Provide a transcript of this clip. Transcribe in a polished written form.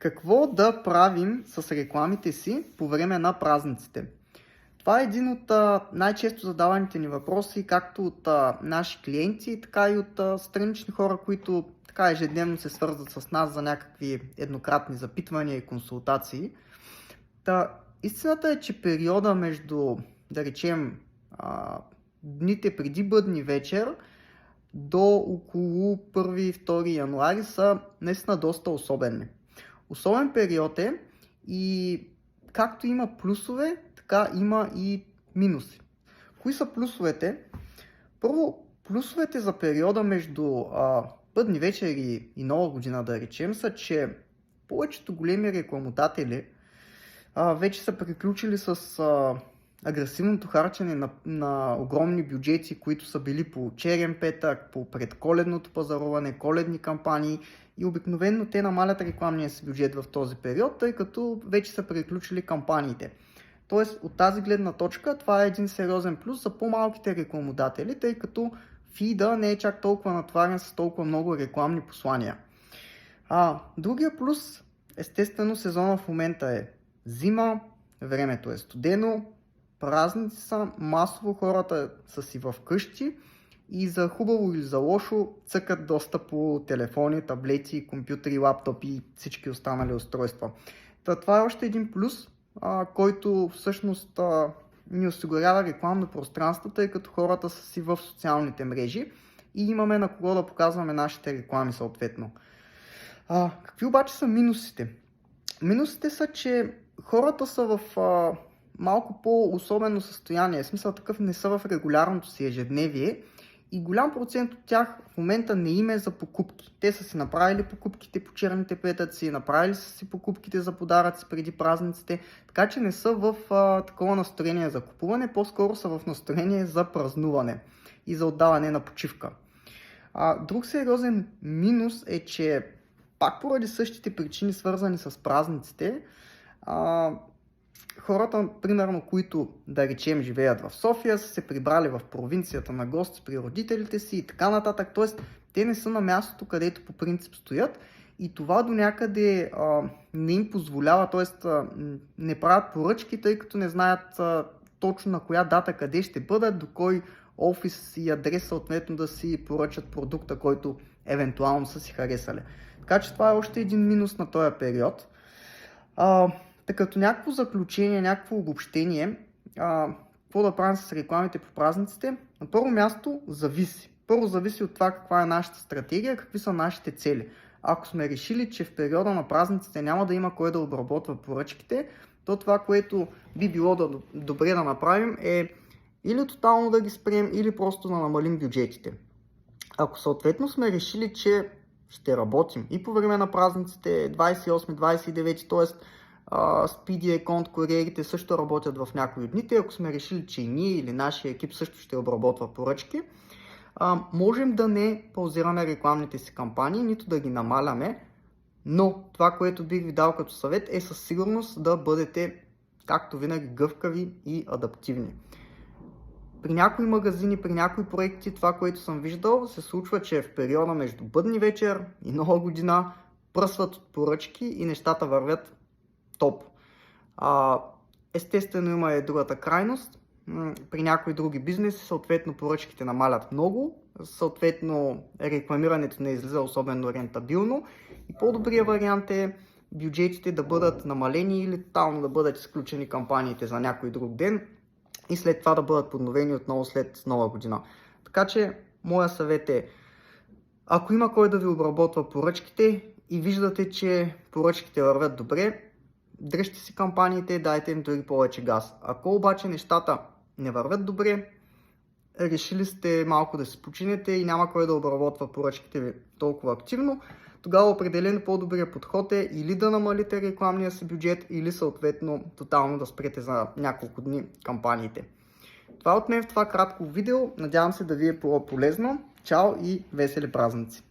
Какво да правим с рекламите си по време на празниците? Това е един от най-често задаваните ни въпроси, както от наши клиенти, така и от странични хора, които така ежедневно се свързват с нас за някакви еднократни запитвания и консултации. Истината е, че периода между, да речем, дните преди Бъдни вечер до около 1-2 януари са наистина доста особени. Особен период е и както има плюсове, така има и минуси. Кои са плюсовете? Първо, плюсовете за периода между Бъдни вечери и Нова година, да речем, са, че повечето големи рекламодатели вече са приключили с агресивното харчене на огромни бюджети, които са били по черен петък, по предколедното пазаруване, коледни кампании, и обикновено те намалят рекламния си бюджет в този период, тъй като вече са приключили кампаниите. Тоест от тази гледна точка това е един сериозен плюс за по-малките рекламодатели, тъй като фида не е чак толкова натварен с толкова много рекламни послания. Другия плюс, естествено, сезона в момента е зима, времето е студено, празници са, масово хората са си в къщи и за хубаво или за лошо цъкат доста по телефони, таблети, компютри, лаптопи и всички останали устройства. Това е още един плюс, който всъщност ни осигурява рекламно пространство, тъй като хората са си в социалните мрежи и имаме на кого да показваме нашите реклами съответно. Какви обаче са минусите? Минусите са, че хората са в малко по-особено състояние, в смисъл такъв не са в регулярното си ежедневие и голям процент от тях в момента не им е за покупки. Те са си направили покупките по черните петъци, направили са си покупките за подаръци преди празниците, така че не са в такова настроение за купуване, по-скоро са в настроение за празнуване и за отдаване на почивка. Друг сериозен минус е, че пак поради същите причини, свързани с празниците, хората, примерно, които, да речем, живеят в София, са се прибрали в провинцията на гости при родителите си и така нататък. Т.е. те не са на мястото, където по принцип стоят и това до някъде не им позволява, т.е. не правят поръчки, тъй като не знаят точно на коя дата къде ще бъдат, до кой офис и адрес съответно да си поръчат продукта, който евентуално са си харесали. Така че това е още един минус на този период. Като някакво заключение, някакво обобщение, какво да правим с рекламите по празниците? На първо място зависи. Първо зависи от това каква е нашата стратегия, какви са нашите цели. Ако сме решили, че в периода на празниците няма да има кой да обработва поръчките, то това, което би било добре да направим е или тотално да ги спрем, или просто да намалим бюджетите. Ако съответно сме решили, че ще работим и по време на празниците 28-29, т.е. Speedy Account куриерите също работят в някои от дните. Ако сме решили, че и ние или нашия екип също ще обработва поръчки, можем да не паузираме рекламните си кампании, нито да ги намаляме, но това, което бих ви дал като съвет е със сигурност да бъдете, както винаги, гъвкави и адаптивни. При някои магазини, при някои проекти, това, което съм виждал, се случва, че в периода между Бъдни вечер и Нова година пръсват от поръчки и нещата вървят топ. Естествено има и другата крайност. При някои други бизнеси, съответно поръчките намалят много, съответно рекламирането не излиза особено рентабилно и по-добрият вариант е бюджетите да бъдат намалени или тотално да бъдат изключени кампаниите за някой друг ден и след това да бъдат подновени отново след Нова година. Така че, моя съвет е, ако има кой да ви обработва поръчките и виждате, че поръчките вървят добре, дръжте си кампаниите, дайте им дори повече газ. Ако обаче нещата не вървят добре, решили сте малко да си починете и няма кой да обработва поръчките ви толкова активно, тогава определено по-добрият подход е или да намалите рекламния си бюджет, или съответно тотално да спрете за няколко дни кампаниите. Това от мен в това кратко видео. Надявам се да ви е било полезно. Чао и весели празници!